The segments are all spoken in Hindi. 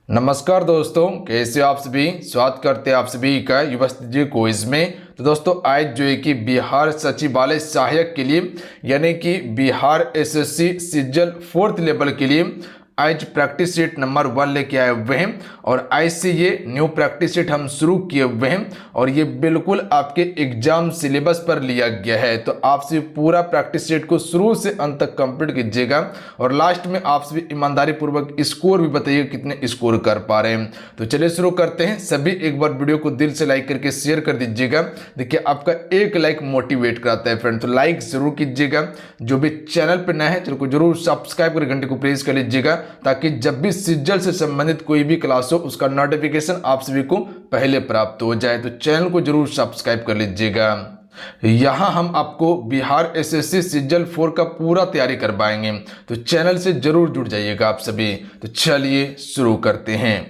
नमस्कार दोस्तों, कैसे हो आप सभी। स्वागत करते हैं आप सभी का युवा जी क्विज में। तो दोस्तों आज जो है कि बिहार सचिवालय सहायक के लिए यानी कि बिहार एसएससी सीजल 4th लेवल के लिए आज प्रैक्टिस शीट नंबर 1 लेके आए हुए हैं और आज से ये न्यू प्रैक्टिस शीट हम शुरू किए हुए हैं और ये बिल्कुल आपके एग्जाम सिलेबस पर लिया गया है। तो आपसे पूरा प्रैक्टिस शीट को शुरू से अंत तक कंप्लीट कीजिएगा और लास्ट में आपसे ईमानदारी पूर्वक स्कोर भी बताइए कितने स्कोर कर पा रहे हैं। तो चलिए शुरू करते हैं। सभी एक बार वीडियो को दिल से लाइक करके शेयर कर दीजिएगा। देखिए आपका एक लाइक मोटिवेट कराता है फ्रेंड, तो लाइक जरूर कीजिएगा। जो भी चैनल पर नया है चैनल को जरूर सब्सक्राइब कर घंटे को प्रेस कर लीजिएगा ताकि जब भी सीजल से संबंधित कोई भी क्लास हो उसका नोटिफिकेशन आप सभी को पहले प्राप्त हो जाए। तो चैनल को जरूर सब्सक्राइब कर लीजिएगा। यहां हम आपको बिहार एसएससी सीजल 4 का पूरा तैयारी करवाएंगे, तो चैनल से जरूर जुड़ जाइएगा आप सभी। तो चलिए शुरू करते हैं।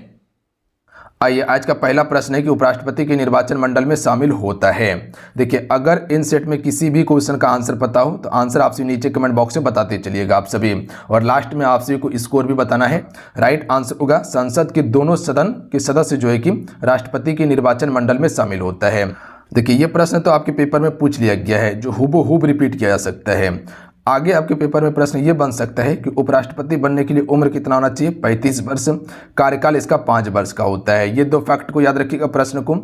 आइए आज का पहला प्रश्न है कि उपराष्ट्रपति के निर्वाचन मंडल में शामिल होता है। देखिए अगर इन सेट में किसी भी क्वेश्चन का आंसर पता हो तो आंसर आपसे नीचे कमेंट बॉक्स में बताते चलिएगा आप सभी, और लास्ट में आपसे को स्कोर भी बताना है। राइट आंसर होगा संसद के दोनों सदन के सदस्य जो है कि राष्ट्रपति के निर्वाचन मंडल में शामिल होता है। देखिए ये प्रश्न तो आपके पेपर में पूछ लिया गया है जो हूबहू रिपीट किया जा सकता है। आगे आपके पेपर में प्रश्न ये बन सकता है कि उपराष्ट्रपति बनने के लिए उम्र कितना होना चाहिए, 35 वर्ष। कार्यकाल इसका 5 वर्ष का होता है। ये दो फैक्ट को याद रखिएगा प्रश्न को।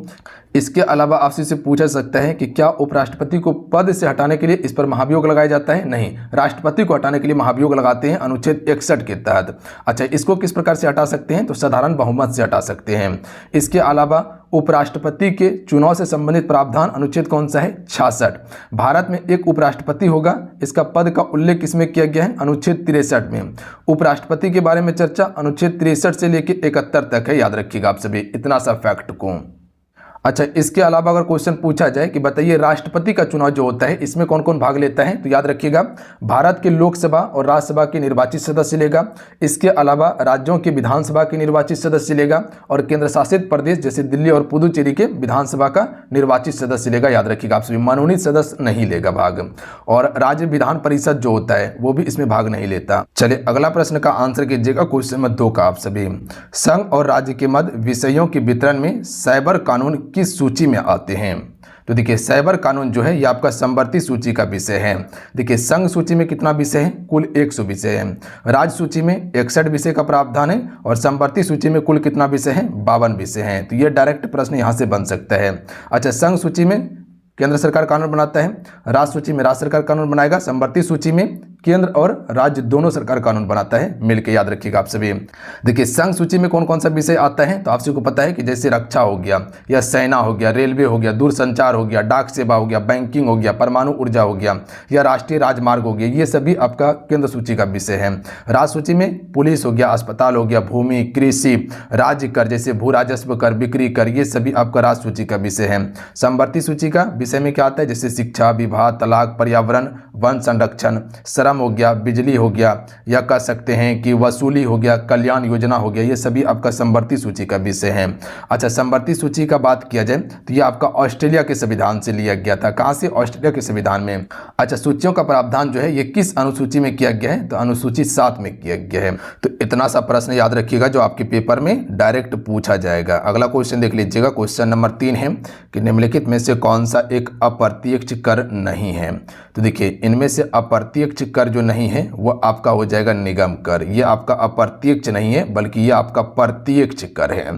इसके अलावा आपसे से पूछा सकता है कि क्या उपराष्ट्रपति को पद से हटाने के लिए इस पर महाभियोग लगाया जाता है। नहीं, राष्ट्रपति को हटाने के लिए महाभियोग लगाते हैं अनुच्छेद 61 के तहत। अच्छा, इसको किस प्रकार से हटा सकते हैं तो साधारण बहुमत से हटा सकते हैं। इसके अलावा उपराष्ट्रपति के चुनाव से संबंधित प्रावधान अनुच्छेद कौन सा है, 66। भारत में एक उपराष्ट्रपति होगा, इसका पद का उल्लेख किसमें किया गया है, अनुच्छेद 63 में। उपराष्ट्रपति के बारे में चर्चा अनुच्छेद 63 से लेकर 71 तक है, याद रखिएगा आप सभी इतना सा फैक्ट को। अच्छा, इसके अलावा अगर क्वेश्चन पूछा जाए कि बताइए राष्ट्रपति का चुनाव जो होता है इसमें कौन कौन भाग लेता है, तो याद रखिएगा भारत के लोकसभा और राज्यसभा के निर्वाचित सदस्य लेगा। इसके अलावा राज्यों के विधानसभा के निर्वाचित सदस्य लेगा और केंद्र शासित प्रदेश जैसे दिल्ली और पुदुचेरी के विधानसभा का निर्वाचित सदस्य लेगा। याद रखिएगा आप सभी मनोनीत सदस्य नहीं लेगा भाग, और राज्य विधान परिषद जो होता है वो भी इसमें भाग नहीं लेता। चलिए अगला प्रश्न का आंसर कीजिएगा क्वेश्चन नंबर 2 का आप सभी। संघ और राज्य के मध्य विषयों के वितरण में साइबर कानून किस सूची में आते हैं। तो देखिए साइबर कानून जो है ये आपका समवर्ती सूची का विषय है। देखिए संघ सूची में कितना विषय है, कुल 100 विषय है। राज्य सूची में 61 विषय का प्रावधान है और समवर्ती सूची में कुल कितना विषय है, 52 विषय हैं। तो ये डायरेक्ट प्रश्न यहां से बन सकता है। अच्छा, संघ सूची में केंद्र सरकार कानून बनाता है, राज्य सूची में राज्य सरकार कानून बनाएगा, समवर्ती सूची में केंद्र और राज्य दोनों सरकार कानून बनाता है मिलकर, याद रखिएगा आप सभी। देखिए संघ सूची में कौन कौन सा विषय आता है तो आप सबको पता है कि जैसे रक्षा हो गया या सेना हो गया, रेलवे हो गया, दूरसंचार हो गया, डाक सेवा हो गया, बैंकिंग हो गया, परमाणु ऊर्जा हो गया या राष्ट्रीय राजमार्ग हो गया, ये सभी आपका केंद्र सूची का विषय है। राज्य सूची में पुलिस हो गया, अस्पताल हो गया, भूमि, कृषि, राज्य कर जैसे भू राजस्व कर, बिक्री कर, ये सभी आपका राज्य सूची का विषय है। समवर्ती सूची का विषय में क्या आता है, जैसे शिक्षा, विवाह, तलाक, पर्यावरण, वन संरक्षण, श्रम हो गया, बिजली हो गया, या कह सकते हैं कि वसूली हो गया, कल्याण योजना हो गया, ये सभी आपका समवर्ती सूची का विषय है। अच्छा, समवर्ती सूची का बात किया जाए तो ये आपका ऑस्ट्रेलिया के संविधान से लिया गया था। कहां से, ऑस्ट्रेलिया के संविधान में। अच्छा, सूचियों का प्रावधान जो है ये किस अनुसूची में किया गया है तो अनुसूची 7 में किया गया है। तो इतना सा प्रश्न याद रखिएगा जो आपके पेपर में डायरेक्ट पूछा जाएगा। अगला क्वेश्चन देख लीजिएगा, क्वेश्चन नंबर 3 है कि निम्नलिखित में से कौन सा एक अप्रत्यक्ष कर नहीं है। तो देखिए इनमें से अप्रत्यक्ष कर जो नहीं है वो आपका हो जाएगा निगम कर। ये आपका अप्रत्यक्ष नहीं है बल्कि ये आपका प्रत्यक्ष कर है।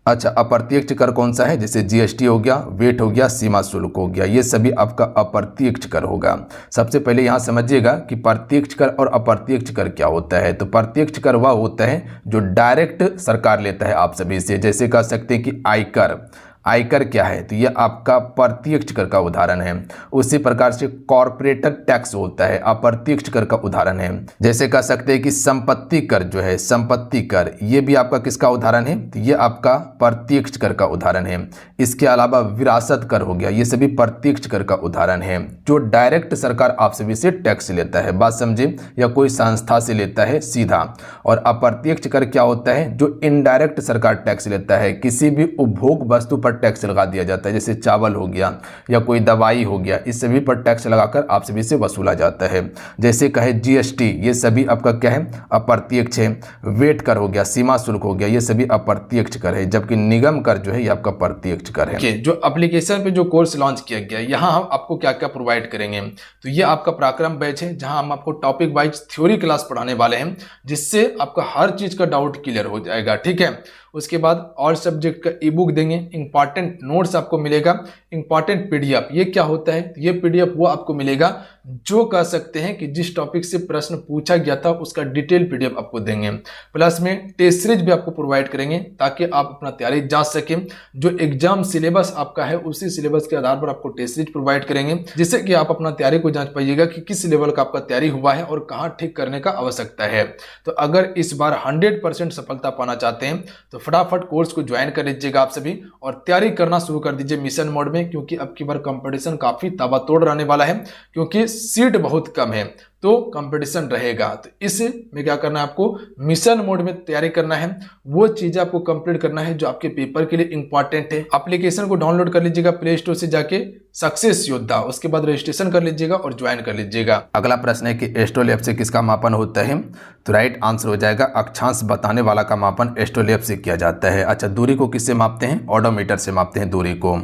अच्छा, अप्रत्यक्ष कर कौन सा है, जैसे जीएसटी हो गया, वेट हो गया, सीमा शुल्क हो गया, ये सभी आपका अप्रत्यक्ष कर होगा। सबसे पहले यहाँ समझिएगा कि प्रत्यक्ष कर और अप्रत्यक्ष कर क्या होता है। तो प्रत्यक्ष कर वह होता है जो डायरेक्ट सरकार लेता है आप सभी से, जैसे कह सकते हैं कि आयकर। आयकर क्या है तो ये आपका प्रत्यक्ष कर का उदाहरण है। उसी प्रकार से कॉर्पोरेट टैक्स होता है, अप्रत्यक्ष कर का उदाहरण है। जैसे कह सकते हैं कि संपत्ति कर जो है, संपत्ति कर, ये भी आपका किसका उदाहरण है तो ये आपका प्रत्यक्ष कर का उदाहरण है। इसके अलावा विरासत कर हो गया, ये सभी प्रत्यक्ष कर का उदाहरण है जो डायरेक्ट सरकार आप सभी से टैक्स लेता है, बात समझे, या कोई संस्था से लेता है सीधा। और अप्रत्यक्ष कर क्या होता है, जो इनडायरेक्ट सरकार टैक्स लेता है, किसी भी उपभोग वस्तु पर टैक्स लगा दिया जाता है, जैसे चावल हो गया या कोई दवाई हो गया, इस सभी पर टैक्स लगाकर आप सभी से वसूला जाता है। जैसे कहे जीएसटी, ये सभी आपका क्या है, अप्रत्यक्ष है। वेट कर हो गया, सीमा शुल्क हो गया, ये सभी अप्रत्यक्ष कर है, जबकि निगम कर जो है ये आपका प्रत्यक्ष कर है। जो एप्लीकेशन पे जो कोर्स लॉन्च किया गया, यहाँ हम आपको क्या क्या प्रोवाइड करेंगे, तो ये आपका पराक्रम बैच है, जहां हम आपको टॉपिक वाइज थ्योरी क्लास पढ़ाने वाले हैं, जिससे आपका हर चीज का डाउट क्लियर हो जाएगा। ठीक है, उसके बाद और सब्जेक्ट का ई बुक देंगे, इंपॉर्टेंट नोट्स आपको मिलेगा, इंपॉर्टेंट पीडीएफ। ये क्या होता है, ये पीडीएफ वो आपको मिलेगा जो कह सकते हैं कि जिस टॉपिक से प्रश्न पूछा गया था उसका डिटेल पीडीएफ आपको देंगे। प्लस में टेस्ट सीरीज भी आपको प्रोवाइड करेंगे ताकि आप अपना तैयारी जांच सकें। जो एग्जाम सिलेबस आपका है उसी सिलेबस के आधार पर आपको टेस्ट सीरीज प्रोवाइड करेंगे, जिससे कि आप अपना तैयारी को जांच पाइएगा कि किस लेवल का आपका तैयारी हुआ है और कहां ठीक करने का आवश्यकता है। तो अगर इस बार 100% सफलता पाना चाहते हैं तो फटाफट कोर्स को ज्वाइन कर लीजिएगा आप सभी, और तैयारी करना शुरू कर दीजिए मिशन मोड में, क्योंकि अब की बार कंपटीशन काफी ताबड़तोड़ रहने वाला है, क्योंकि सीट बहुत कम है तो कंपटीशन रहेगा। तो इसमें क्या करना है, आपको मिशन मोड में तैयारी करना है, वो चीजें आपको कंप्लीट करना है जो आपके पेपर के लिए इंपॉर्टेंट है। एप्लीकेशन को डाउनलोड कर लीजिएगा प्ले स्टोर से जाके, सक्सेस योद्धा, उसके बाद रजिस्ट्रेशन कर लीजिएगा और ज्वाइन कर लीजिएगा। अगला प्रश्न है कि एस्ट्रोलैब से किसका मापन होता है, तो राइट आंसर हो जाएगा अक्षांश बताने वाला का मापन एस्ट्रोलैब से किया जाता है। अच्छा, दूरी को किससे मापते हैं, ओडोमीटर से मापते हैं दूरी को।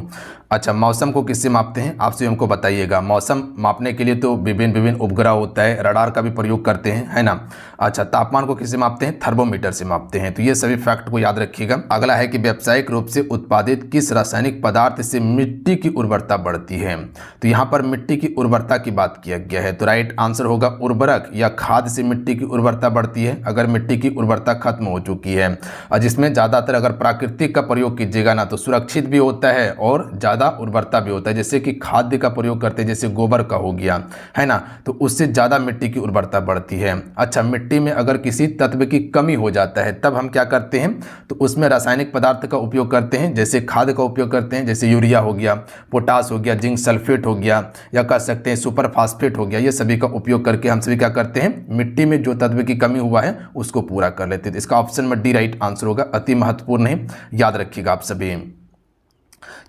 अच्छा, मौसम को किससे मापते हैं, आप स्वयं को बताइएगा। मौसम मापने के लिए तो विभिन्न उपग्रह होता है, रडार का भी प्रयोग करते हैं, है ना। अच्छा, तापमान को किससे मापते हैं, थर्मोमीटर से मापते हैं। तो ये सभी फैक्ट को याद रखिएगा। अगला है कि व्यावसायिक रूप से उत्पादित किस रासायनिक पदार्थ से मिट्टी की उर्वरता बढ़ती है, तो यहाँ पर मिट्टी की उर्वरता की बात किया गया है, तो राइट आंसर होगा उर्वरक या खाद से मिट्टी की उर्वरता बढ़ती है, अगर मिट्टी की उर्वरता खत्म हो चुकी है। और जिसमें ज़्यादातर अगर प्राकृतिक का प्रयोग कीजिएगा ना तो सुरक्षित भी होता है और ज़्यादा उर्वरता भी होता है। जैसे कि खाद्य का प्रयोग करते हैं, जैसे गोबर का हो गया, है ना, तो उससे ज़्यादा मिट्टी की उर्वरता बढ़ती है। अच्छा, मिट्टी में अगर किसी तत्व की कमी हो जाता है तब हम क्या करते हैं, तो उसमें रासायनिक पदार्थ का उपयोग करते हैं, जैसे खाद का उपयोग करते हैं, जैसे यूरिया हो गया, पोटास हो गया, जिंक सल्फेट हो गया, या कह सकते हैं सुपर फास्फेट हो गया। ये सभी का उपयोग करके हम सभी क्या करते हैं, मिट्टी में जो तत्व की कमी हुआ है उसको पूरा कर लेते हैं। इसका ऑप्शन में डी राइट आंसर होगा, अति महत्वपूर्ण है, याद रखिएगा आप सभी।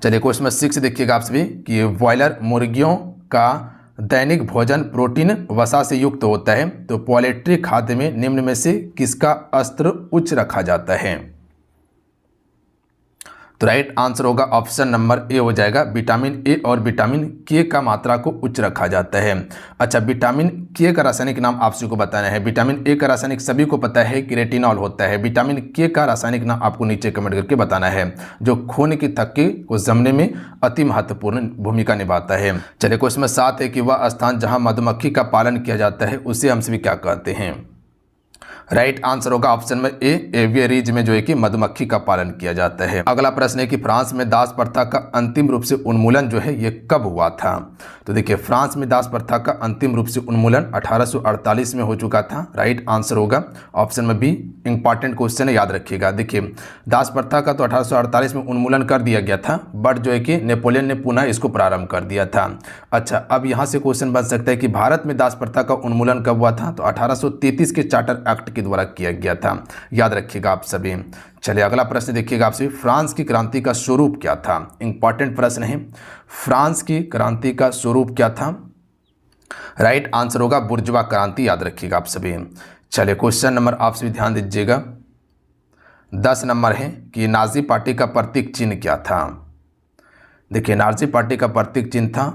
चलिए क्वेश्चन 6 देखिएगा आप सभी कि ब्रॉयलर मुर्गियों का दैनिक भोजन प्रोटीन वसा से युक्त होता है, तो पोल्ट्री खाद्य में निम्न में से किसका स्तर उच्च रखा जाता है, तो राइट आंसर होगा ऑप्शन नंबर ए हो जाएगा, विटामिन ए और विटामिन के का मात्रा को उच्च रखा जाता है। अच्छा, विटामिन के का रासायनिक नाम आप सभी को बताना है। विटामिन ए का रासायनिक सभी को पता है कि रेटिनॉल होता है। विटामिन के का रासायनिक नाम आपको नीचे कमेंट करके बताना है, जो खून की थक्के को जमने में अति महत्वपूर्ण भूमिका निभाता है। चलिए क्वेश्चन 7 है कि वह स्थान जहां मधुमक्खी का पालन किया जाता है उसे हम सभी क्या कहते हैं, राइट आंसर होगा ऑप्शन में ए, एवियरीज में जो है कि मधुमक्खी का पालन किया जाता है। अगला प्रश्न है कि फ्रांस में दास प्रथा का अंतिम रूप से उन्मूलन जो है ये कब हुआ था, तो देखिए फ्रांस में दास प्रथा का अंतिम रूप से उन्मूलन 1848 में हो चुका था। राइट आंसर होगा ऑप्शन में बी, इंपॉर्टेंट क्वेश्चन है, याद रखिएगा। देखिए दास प्रथा का तो 1848 में उन्मूलन कर दिया गया था, बट जो है कि नेपोलियन ने पुनः इसको प्रारंभ कर दिया था। अच्छा, अब यहाँ से क्वेश्चन बन सकता है कि भारत में दास प्रथा का उन्मूलन कब हुआ था, तो 1833 के चार्टर एक्ट के द्वारा किया गया था, याद रखिएगा आप सभी। चलिए अगला प्रश्न देखिएगा आपसे, फ्रांस की क्रांति का स्वरूप क्या था, इंपॉर्टेंट प्रश्न है। फ्रांस की क्रांति का स्वरूप क्या था, राइट आंसर होगा बुर्जुआ क्रांति, याद रखिएगा आप सभी। चलिए क्वेश्चन नंबर आप सभी ध्यान दीजिएगा, 10 नंबर है कि नाजी पार्टी का प्रतीक चिन्ह क्या था। देखिए नाजी पार्टी का प्रतीक चिन्ह था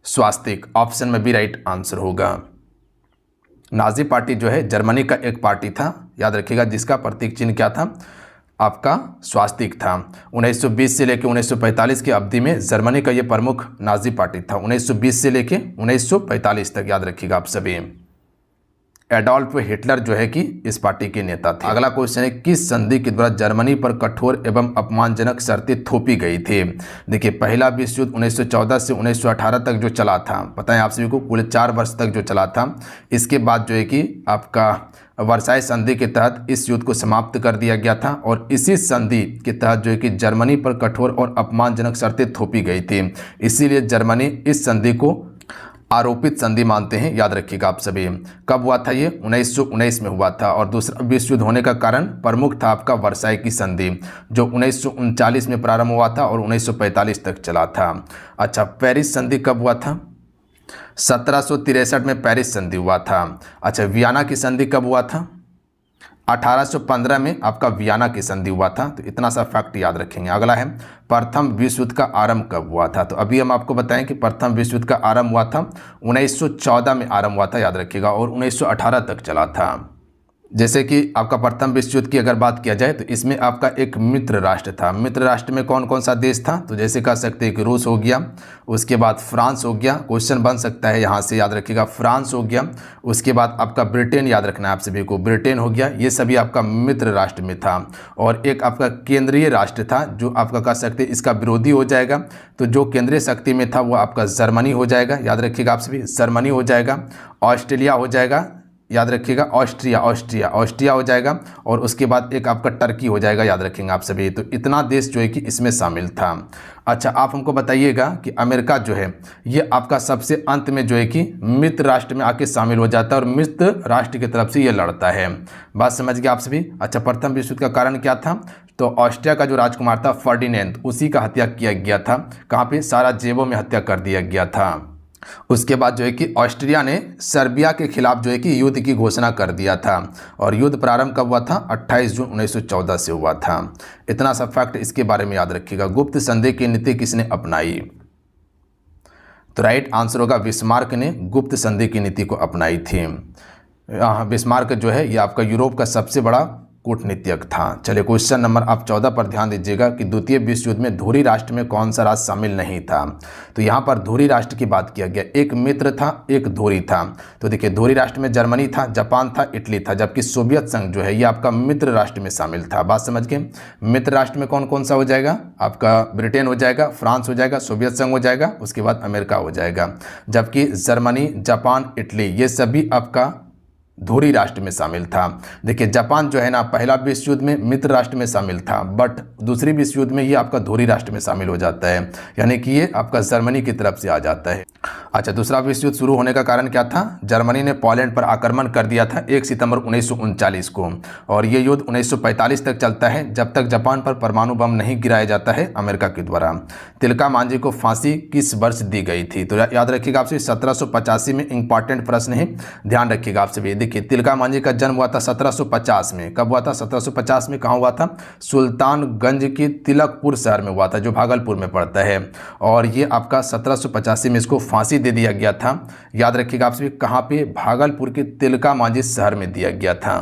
स्वास्तिक, ऑप्शन में भी राइट आंसर होगा। नाजी पार्टी जो है जर्मनी का एक पार्टी था, याद रखिएगा, जिसका प्रतीक चिन्ह क्या था, आपका स्वास्तिक था। 1920 से लेकर 1945 की अवधि में जर्मनी का ये प्रमुख नाजी पार्टी था, 1920 से लेकर 1945 तक, याद रखिएगा आप सभी। एडोल्फ हिटलर जो है कि इस पार्टी के नेता थे। अगला क्वेश्चन है, किस संधि के द्वारा जर्मनी पर कठोर एवं अपमानजनक शर्तें थोपी गई थी। देखिए पहला विश्व युद्ध 1914 से 1918 तक जो चला था, पता है आप सभी को, कुल 4 वर्ष तक जो चला था। इसके बाद जो है कि आपका वर्साई संधि के तहत इस युद्ध को समाप्त कर दिया गया था, और इसी संधि के तहत जो है कि जर्मनी पर कठोर और अपमानजनक शर्तें थोपी गई थी। इसीलिए जर्मनी इस संधि को आरोपित संधि मानते हैं, याद रखिएगा आप सभी। कब हुआ था ये? 1919 में हुआ था। और दूसरा विश्व युद्ध होने का कारण प्रमुख था आपका वर्साई की संधि, जो 1939 में प्रारंभ हुआ था और 1945 तक चला था। अच्छा, पेरिस संधि कब हुआ था? 1763 में पेरिस संधि हुआ था। अच्छा, वियना की संधि कब हुआ था? 1815 में आपका वियना की संधि हुआ था। तो इतना सा फैक्ट याद रखेंगे। अगला है प्रथम विश्व युद्ध का आरंभ कब हुआ था? तो अभी हम आपको बताएं कि प्रथम विश्व युद्ध का आरंभ हुआ था 1914 में आरंभ हुआ था, याद रखिएगा, और 1918 तक चला था। जैसे कि आपका प्रथम विश्व युद्ध की अगर बात किया जाए तो इसमें आपका एक मित्र राष्ट्र था। मित्र राष्ट्र में कौन कौन सा देश था? तो जैसे कह सकते हैं कि रूस हो गया, उसके बाद फ्रांस हो गया, क्वेश्चन बन सकता है यहाँ से, याद रखिएगा, फ्रांस हो गया, उसके बाद आपका ब्रिटेन, याद रखना है आप सभी को, ब्रिटेन हो गया। ये सभी आपका मित्र राष्ट्र में था। और एक आपका केंद्रीय राष्ट्र था जो आपका कह सकते हैं इसका विरोधी हो जाएगा। तो जो केंद्रीय शक्ति में था वो आपका जर्मनी हो जाएगा, याद रखिएगा आप सभी, जर्मनी हो जाएगा। ऑस्ट्रेलिया हो जाएगा, याद रखिएगा, ऑस्ट्रिया हो जाएगा। और उसके बाद एक आपका टर्की हो जाएगा, याद रखेंगे आप सभी। तो इतना देश जो है कि इसमें शामिल था। अच्छा, आप हमको बताइएगा कि अमेरिका जो है ये आपका सबसे अंत में जो है कि मित्र राष्ट्र में आके शामिल हो जाता है और मित्र राष्ट्र की तरफ से ये लड़ता है। बात समझ गए आप सभी। अच्छा, प्रथम विश्व युद्ध का कारण क्या था? तो ऑस्ट्रिया का जो राजकुमार था फर्डिनेंड, उसी का हत्या किया गया था। कहाँ पे? साराजेवो में हत्या कर दिया गया था। उसके बाद जो है कि ऑस्ट्रिया ने सर्बिया के खिलाफ जो है कि युद्ध की घोषणा कर दिया था। और युद्ध प्रारंभ कब हुआ था? 28 जून 1914 से हुआ था। इतना सा फैक्ट इसके बारे में याद रखिएगा। गुप्त संधि की नीति किसने अपनाई? तो राइट आंसर होगा बिस्मार्क ने गुप्त संधि की नीति को अपनाई थी। बिस्मार्क जो है ये आपका यूरोप का सबसे बड़ा कूटनीतिज्ञ था। चलिए, क्वेश्चन नंबर आप 14 पर ध्यान दीजिएगा कि द्वितीय विश्व युद्ध में धुरी राष्ट्र में कौन सा राष्ट्र शामिल नहीं था? तो यहाँ पर धुरी राष्ट्र की बात किया गया। एक मित्र था, एक धुरी था। तो देखिए, धुरी राष्ट्र में जर्मनी था, जापान था, इटली था, जबकि सोवियत संघ जो है ये आपका मित्र राष्ट्र में शामिल था। बात समझ गए? मित्र राष्ट्र में कौन कौन सा हो जाएगा? आपका ब्रिटेन हो जाएगा, फ्रांस हो जाएगा, सोवियत संघ हो जाएगा, उसके बाद अमेरिका हो जाएगा। जबकि जर्मनी, जापान, इटली ये सभी आपका धुरी राष्ट्र में शामिल था। देखिए, जापान जो है ना पहला विश्व युद्ध में मित्र राष्ट्र में शामिल था, बट दूसरी विश्व युद्ध में ये आपका धुरी राष्ट्र में शामिल हो जाता है, यानी कि ये आपका जर्मनी की तरफ से आ जाता है। अच्छा, दूसरा विश्व युद्ध शुरू होने का कारण क्या था? जर्मनी ने पोलैंड पर आक्रमण कर दिया था 1 सितंबर 1939 को। और ये युद्ध 1945 तक चलता है, जब तक जापान पर परमाणु बम नहीं गिराया जाता है अमेरिका के द्वारा। तिलका मांझी को फांसी किस वर्ष दी गई थी? तो याद रखिएगा आपसे, 1785 में इंपॉर्टेंट प्रश्न है, ध्यान रखिएगा आपसे भी। देखिए, तिलका मांझी का जन्म हुआ था 1750 में। कब हुआ था? 1750 में। कहाँ हुआ था? सुल्तानगंज के तिलकपुर शहर में हुआ था, जो भागलपुर में पड़ता है। और ये आपका 1785 में इसको फांसी दे दिया गया था। याद रखिएगा आप सभी, कहाँ पे? भागलपुर के तिलका मांझी शहर में दिया गया था।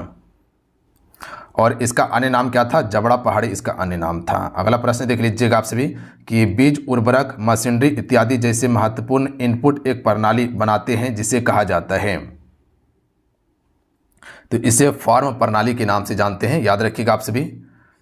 और इसका अन्य नाम क्या था? जबड़ा पहाड़ी इसका अन्य नाम था। अगला प्रश्न देख लीजिएगा आप सभी कि बीज, उर्वरक, मशीनरी इत्यादि जैसे महत्वपूर्ण इनपुट एक प्रणाली बनाते हैं जिसे कहा जाता है। तो इसे फार्म प्रणाली के नाम से जानते हैं। याद रखिएगा आप सभी,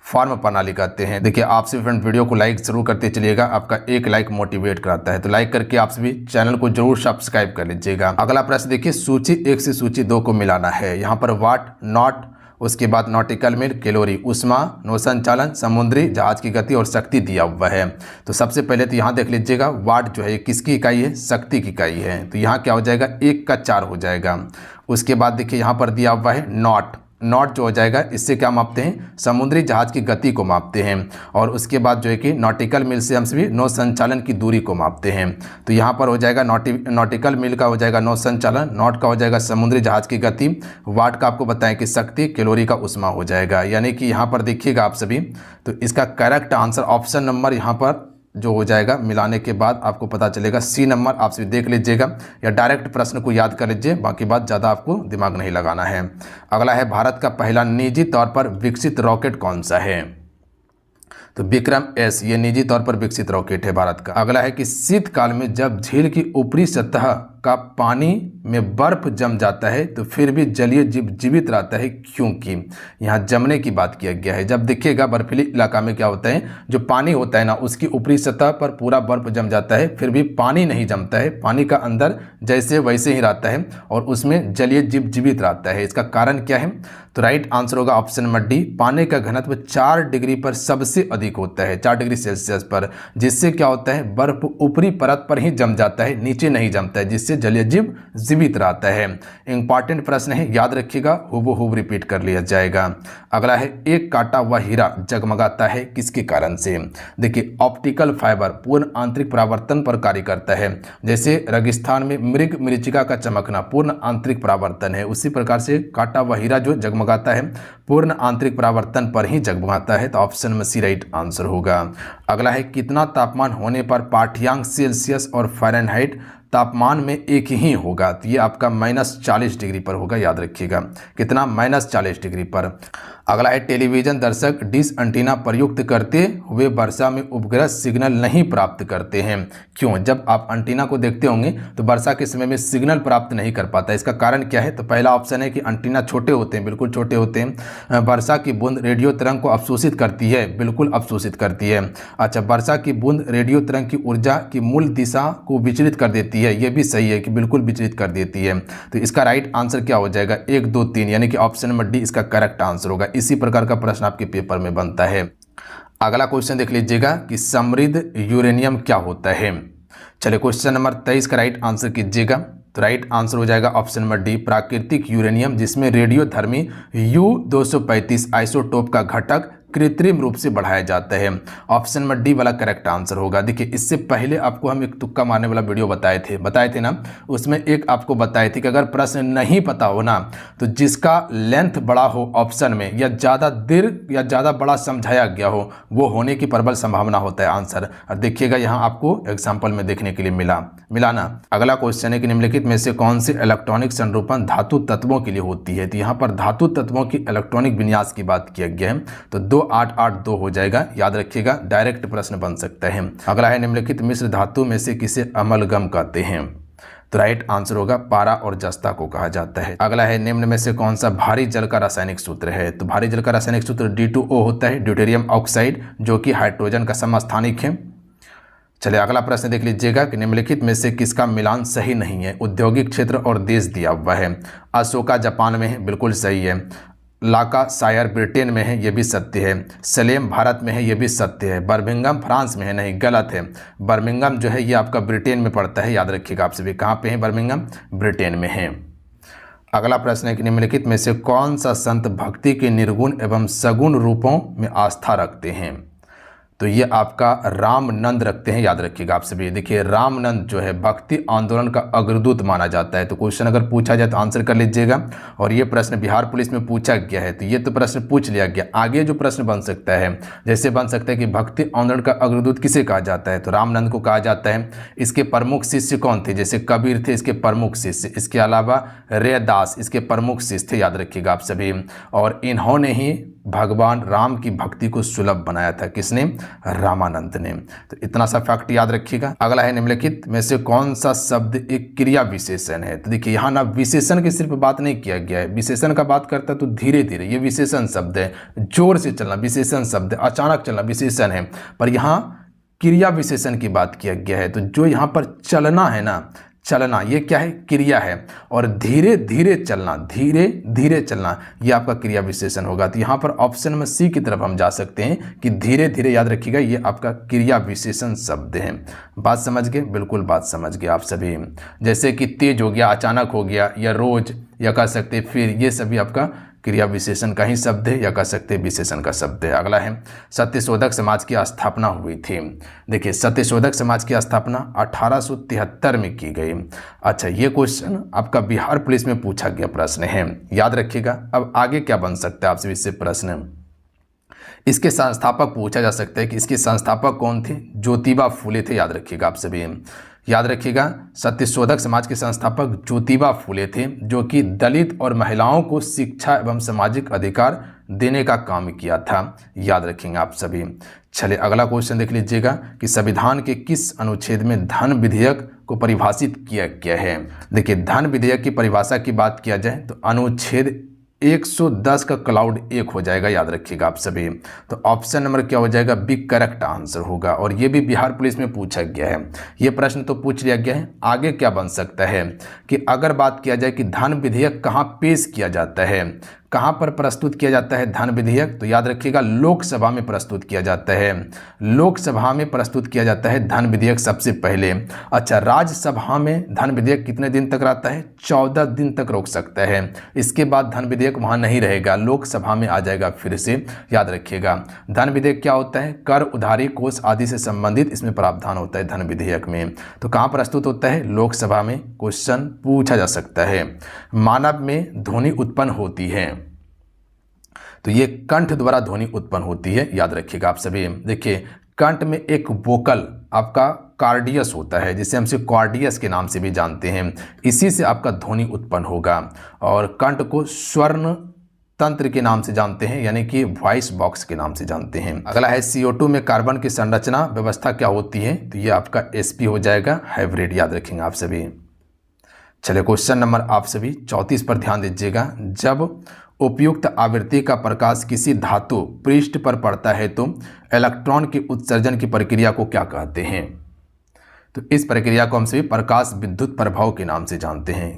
फार्म प्रणाली कहते हैं। देखिए, आप सभी फ्रेंड वीडियो को लाइक जरूर करते चलिएगा, आपका एक लाइक मोटिवेट कराता है। तो लाइक करके आप सभी चैनल को जरूर सब्सक्राइब कर लीजिएगा। अगला प्रश्न देखिए, सूची 1 से सूची 2 को मिलाना है। यहाँ पर वाट, नॉट, उसके बाद नॉटिकल मील, कैलोरी, उष्मा, नौ संचालन, समुद्री जहाज की गति और शक्ति दिया हुआ है। तो सबसे पहले तो यहाँ देख लीजिएगा, वाट जो है किसकी इकाई है? शक्ति की इकाई है। तो यहाँ क्या हो जाएगा? 1 का 4 हो जाएगा। उसके बाद देखिए यहाँ पर दिया हुआ है नॉट। नॉट जो हो जाएगा, इससे क्या मापते हैं? समुद्री जहाज की गति को मापते हैं। और उसके बाद जो है कि नॉटिकल मील से हम सभी नौ संचालन की दूरी को मापते हैं। तो यहाँ पर हो जाएगा नॉटिकल मील का हो जाएगा नौ संचालन, नॉट का हो जाएगा समुद्री जहाज की गति, वाट का आपको बताएं कि शक्ति, कैलोरी का उष्मा हो जाएगा। यानी कि यहाँ पर देखिएगा आप सभी, तो इसका करेक्ट आंसर ऑप्शन नंबर यहाँ पर जो हो जाएगा, मिलाने के बाद आपको पता चलेगा सी नंबर। आप सभी देख लीजिएगा या डायरेक्ट प्रश्न को याद कर लीजिए, बाकी बात ज़्यादा आपको दिमाग नहीं लगाना है। अगला है, भारत का पहला निजी तौर पर विकसित रॉकेट कौन सा है? तो विक्रम एस, ये निजी तौर पर विकसित रॉकेट है भारत का। अगला है कि शीतकाल में जब झील की ऊपरी सतह का पानी में बर्फ जम जाता है तो फिर भी जलीय जीव जीवित रहता है, क्योंकि यहाँ जमने की बात किया गया है। जब देखिएगा बर्फीली इलाका में क्या होता है, जो पानी होता है ना उसकी ऊपरी सतह पर पूरा बर्फ जम जाता है, फिर भी पानी नहीं जमता है, पानी का अंदर जैसे वैसे ही रहता है और उसमें जलीय जीव जीवित रहता है। इसका कारण क्या है? तो राइट आंसर होगा ऑप्शन नंबर डी, पानी का घनत्व 4 डिग्री पर सबसे अधिक होता है, 4 डिग्री सेल्सियस पर, जिससे क्या होता है बर्फ ऊपरी परत पर ही जम जाता है, नीचे नहीं जमता है, जिससे से जलीय जीव जीवित रहता है। इंपॉर्टेंट प्रश्न है, याद रखिएगा, हूबहू रिपीट कर लिया जाएगा। अगला है, एक काटा हुआ हीरा जगमगाता है किसके कारण से? देखिए, ऑप्टिकल फाइबर पूर्ण आंतरिक परावर्तन पर कार्य करता है। जैसे रेगिस्तान में मृग मरीचिका का चमकना पूर्ण आंतरिक परावर्तन है, उसी प्रकार से काटा हुआ हीरा जो जगमगाता है पूर्ण आंतरिक परावर्तन पर ही जगमगाता है। तो ऑप्शन में सी राइट आंसर होगा। अगला है, कितना तापमान होने पर पाठ्यांक सेल्सियस और फ़ारेनहाइट तापमान में एक ही होगा? तो ये आपका -40 डिग्री पर होगा, याद रखिएगा। कितना? -40 डिग्री पर। अगला है, टेलीविजन दर्शक डिश एंटीना प्रयुक्त करते हुए वर्षा में उपग्रह सिग्नल नहीं प्राप्त करते हैं, क्यों? जब आप एंटीना को देखते होंगे तो वर्षा के समय में सिग्नल प्राप्त नहीं कर पाता, इसका कारण क्या है? तो पहला ऑप्शन है कि एंटीना छोटे होते हैं, बिल्कुल छोटे होते हैं। वर्षा की बूंद रेडियो तरंग को अवशोषित करती है, बिल्कुल अवशोषित करती है। अच्छा, वर्षा की बूंद रेडियो तरंग की ऊर्जा की मूल दिशा को विचलित कर देती है, ये भी सही है कि बिल्कुल विचलित कर देती है। तो इसका राइट आंसर क्या हो जाएगा? 1, 2, 3, यानी कि ऑप्शन नंबर डी इसका करेक्ट आंसर होगा। इसी प्रकार का प्रश्न आपके पेपर में बनता है। अगला क्वेश्चन देख लीजिएगा कि समृद्ध यूरेनियम क्या होता है। चलिए, क्वेश्चन नंबर 23 का राइट आंसर कीजिएगा। तो राइट आंसर हो जाएगा ऑप्शन नंबर डी, प्राकृतिक यूरेनियम, जिसमें रेडियोधर्मी U-235 आइसोटोप का घटक कृत्रिम रूप से बढ़ाया जाता है। ऑप्शन नंबर डी वाला करेक्ट आंसर होगा। देखिए, इससे पहले आपको हम एक तुक्का मारने वाला वीडियो बताए थे ना, उसमें एक आपको बताए थे कि अगर प्रश्न नहीं पता हो ना, तो जिसका लेंथ बड़ा हो ऑप्शन में, या ज़्यादा दीर्घ या ज़्यादा बड़ा समझाया गया हो, वो होने की प्रबल संभावना होता है आंसर। और देखिएगा, यहाँ आपको एग्जाम्पल में देखने के लिए मिला ना। अगला क्वेश्चन है कि निम्नलिखित में से कौन सी इलेक्ट्रॉनिक संरूपण धातु तत्वों के लिए होती है? तो यहाँ पर धातु तत्वों की इलेक्ट्रॉनिक विन्यास की बात किया गया है, तो 2882 हो जाएगा, याद रखिएगा, डायरेक्ट प्रश्न बन सकता है। अगला है, निम्नलिखित मिश्र धातु में से किसे अमलगम कहते हैं? तो राइट आंसर होगा पारा और जस्ता को कहा जाता है। अगला है, निम्न में से कौन सा भारी जल का रासायनिक सूत्र है? तो भारी जल का रासायनिक सूत्र D2O होता है, ड्यूटेरियम ऑक्साइड, जो कि हाइड्रोजन का समस्थानिक है। चलिए, अगला प्रश्न देख लीजिएगा कि निम्नलिखित में से किसका मिलान सही नहीं है? औद्योगिक क्षेत्र और देश दिया हुआ है। अशोका जापान में है, बिल्कुल सही है। लाकाशायर ब्रिटेन में है, ये भी सत्य है। सलेम भारत में है, ये भी सत्य है। बर्मिंघम फ्रांस में है, नहीं, गलत है। बर्मिंघम जो है ये आपका ब्रिटेन में पड़ता है, याद रखिएगा। आप सभी कहाँ पे है? बर्मिंघम ब्रिटेन में है। अगला प्रश्न है कि निम्नलिखित में से कौन सा संत भक्ति के निर्गुण एवं सगुण रूपों में आस्था रखते हैं? तो ये आपका रामनंद रखते हैं, याद रखिएगा आप सभी। देखिए, रामनंद जो है भक्ति आंदोलन का अग्रदूत माना जाता है। तो क्वेश्चन अगर पूछा जाए तो आंसर कर लीजिएगा। और ये प्रश्न बिहार पुलिस में पूछा गया है, तो ये तो प्रश्न पूछ लिया गया। आगे जो प्रश्न बन सकता है, जैसे बन सकता है कि भक्ति आंदोलन का अग्रदूत किसे कहा जाता है? तो रामनंद को कहा जाता है। इसके प्रमुख शिष्य कौन थे? जैसे कबीर थे इसके प्रमुख शिष्य, इसके अलावा रैदास इसके प्रमुख शिष्य थे, याद रखिएगा आप सभी। और इन्होंने ही भगवान राम की भक्ति को सुलभ बनाया था। किसने? रामानंद ने। तो इतना सा फैक्ट याद रखिएगा। अगला है, निम्नलिखित में से कौन सा शब्द एक क्रिया विशेषण है? तो देखिए, यहाँ ना विशेषण की सिर्फ बात नहीं किया गया है, विशेषण का बात करता है तो धीरे धीरे, ये विशेषण शब्द है। जोर से चलना विशेषण शब्द है, अचानक चलना विशेषण है, पर यहाँ क्रिया विशेषण की बात किया गया है। तो जो यहाँ पर चलना है ना, चलना, ये क्या है? क्रिया है। और धीरे धीरे चलना, धीरे धीरे चलना, ये आपका क्रिया विशेषण होगा। तो यहाँ पर ऑप्शन में सी की तरफ हम जा सकते हैं कि धीरे धीरे, याद रखिएगा, ये आपका क्रिया विशेषण शब्द है। बात समझ गए? बिल्कुल बात समझ गए आप सभी। जैसे कि तेज हो गया, अचानक हो गया, या रोज, या कह सकते फिर, ये सभी आपका क्रिया विशेषण का ही शब्द है, या कह सकते विशेषण का शब्द है। अगला है, सत्यशोधक समाज की स्थापना हुई थी। देखिए, सत्यशोधक समाज की स्थापना 1873 में की गई। अच्छा, ये क्वेश्चन आपका बिहार पुलिस में पूछा गया प्रश्न है, याद रखिएगा। अब आगे क्या बन सकता है आपसे इससे प्रश्न? इसके संस्थापक पूछा जा सकता है कि इसके संस्थापक कौन थे? ज्योतिबा फूले थे, याद रखिएगा आप सभी। याद रखिएगा, सत्यशोधक समाज के संस्थापक ज्योतिबा फूले थे, जो कि दलित और महिलाओं को शिक्षा एवं सामाजिक अधिकार देने का काम किया था, याद रखेंगे आप सभी। चलिए, अगला क्वेश्चन देख लीजिएगा कि संविधान के किस अनुच्छेद में धन विधेयक को परिभाषित किया गया है? देखिए, धन विधेयक की परिभाषा की बात किया जाए तो अनुच्छेद 110 का क्लाउड 1 हो जाएगा, याद रखिएगा आप सभी। तो ऑप्शन नंबर क्या हो जाएगा? बी करेक्ट आंसर होगा। और ये भी बिहार पुलिस में पूछा गया है, ये प्रश्न तो पूछ लिया गया है। आगे क्या बन सकता है कि अगर बात किया जाए कि धन विधेयक कहाँ पेश किया जाता है, कहाँ पर प्रस्तुत किया जाता है धन विधेयक? तो याद रखिएगा लोकसभा में प्रस्तुत किया जाता है, लोकसभा में प्रस्तुत किया जाता है धन विधेयक सबसे पहले। अच्छा, राज्यसभा में धन विधेयक कितने दिन तक रहता है? 14 दिन तक रोक सकता है। इसके बाद धन विधेयक वहाँ नहीं रहेगा, लोकसभा में आ जाएगा फिर से, याद रखिएगा। धन विधेयक क्या होता है? कर, उधारी, कोष आदि से संबंधित इसमें प्रावधान होता है धन विधेयक में। तो कहाँ प्रस्तुत होता है? लोकसभा में। क्वेश्चन पूछा जा सकता है। मानव में ध्वनि उत्पन्न होती है, तो ये कंठ द्वारा ध्वनि उत्पन्न होती है, याद रखिएगा आप सभी। देखिए, कंठ में एक वोकल आपका कार्डियस होता है, जिसे हम कॉर्डियस के नाम से भी जानते हैं, इसी से आपका ध्वनि उत्पन्न होगा। और कंठ को स्वर्ण तंत्र के नाम से जानते हैं, यानी कि वॉइस बॉक्स के नाम से जानते हैं। अगला है CO2 में कार्बन की संरचना व्यवस्था क्या होती है? तो ये आपका sp हो जाएगा, हाइब्रिड, याद रखेंगे आप सभी। चलिए क्वेश्चन नंबर आप सभी 34 पर ध्यान दीजिएगा। जब उपयुक्त आवृत्ति का प्रकाश किसी धातु पृष्ठ पर पड़ता है तो इलेक्ट्रॉन के उत्सर्जन की प्रक्रिया को क्या कहते हैं? तो इस प्रक्रिया को हम सभी प्रकाश विद्युत प्रभाव के नाम से जानते हैं।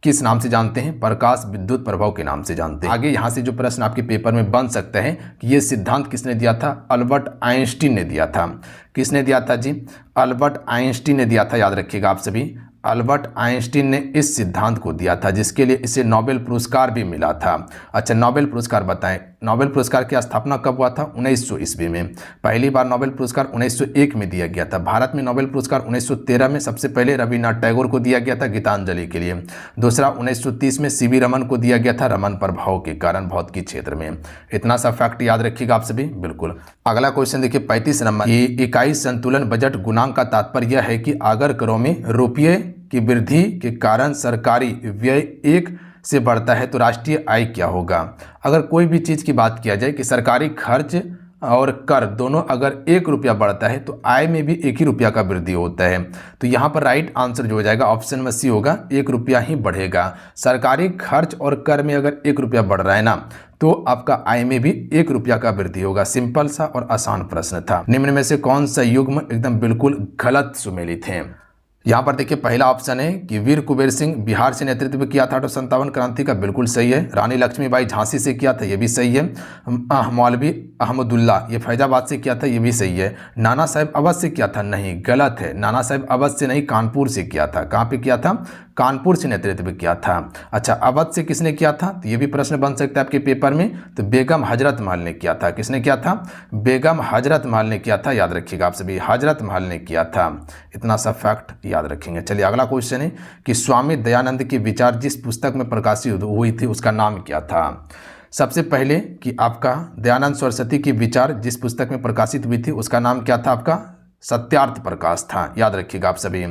किस नाम से जानते हैं? प्रकाश विद्युत प्रभाव के नाम से जानते हैं। आगे यहाँ से जो प्रश्न आपके पेपर में बन सकता है कि ये सिद्धांत किसने दिया था? अल्बर्ट आइंस्टीन ने दिया था। किसने दिया था जी? अल्बर्ट आइंस्टीन ने दिया था, याद रखिएगा आप सभी। अल्बर्ट आइंस्टीन ने इस सिद्धांत को दिया था, जिसके लिए इसे नोबेल पुरस्कार भी मिला था। अच्छा, नोबेल पुरस्कार बताएं। नोबेल पुरस्कार की स्थापना कब हुआ था? 1900 ईस्वी में। पहली बार नोबेल पुरस्कार 1901 में दिया गया था। भारत में नोबेल पुरस्कार 1913 में सबसे पहले रविन्द्रनाथ टैगोर को दिया गया था गीतांजलि के लिए। दूसरा 1930 में CV रमन को दिया गया था रमन प्रभाव के कारण भौतिकी क्षेत्र में। इतना सा फैक्ट याद रखिएगा आप सभी, बिल्कुल। अगला क्वेश्चन देखिए 35 नंबर। ये इकाई संतुलन बजट गुणांक का तात्पर्य यह है कि अगर करों में रुपये की वृद्धि के कारण सरकारी व्यय 1 से बढ़ता है तो राष्ट्रीय आय क्या होगा? अगर कोई भी चीज़ की बात किया जाए कि सरकारी खर्च और कर दोनों अगर 1 रुपया बढ़ता है तो आय में भी 1 ही रुपया का वृद्धि होता है। तो यहाँ पर राइट आंसर जो हो जाएगा ऑप्शन में सी होगा, 1 रुपया ही बढ़ेगा। सरकारी खर्च और कर में अगर 1 रुपया बढ़ रहा है ना, तो आपका आय में भी 1 रुपया का वृद्धि होगा। सिंपल सा और आसान प्रश्न था। निम्न में से कौन सा युग्म एकदम बिल्कुल गलत सुमेलित है? यहाँ पर देखिए पहला ऑप्शन है कि वीर कुबेर सिंह बिहार से नेतृत्व किया था 1857 क्रांति का, बिल्कुल सही है। रानी लक्ष्मीबाई झांसी से किया था, ये भी सही है। मौलवी अहमदुल्ला ये फैजाबाद से किया था, ये भी सही है। नाना साहब अवध से किया था, नहीं, गलत है। नाना साहब अवध से नहीं, कानपुर से किया था। कहाँ पे किया था? कानपुर से नेतृत्व किया था। अच्छा, अवध से किसने किया था? तो ये भी प्रश्न बन सकता है आपके पेपर में। तो बेगम हजरत महल ने किया था। किसने किया था? बेगम हजरत महल ने किया था, याद रखिएगा आप सभी, हजरत महल ने किया था। इतना सा फैक्ट याद रखेंगे। चलिए अगला क्वेश्चन है कि स्वामी दयानंद के विचार जिस पुस्तक में प्रकाशित हुई थी उसका नाम क्या था? सबसे पहले कि आपका दयानंद सरस्वती के विचार जिस पुस्तक में प्रकाशित हुई थी उसका नाम क्या था? आपका सत्यार्थ प्रकाश था, याद रखिएगा आप सभी।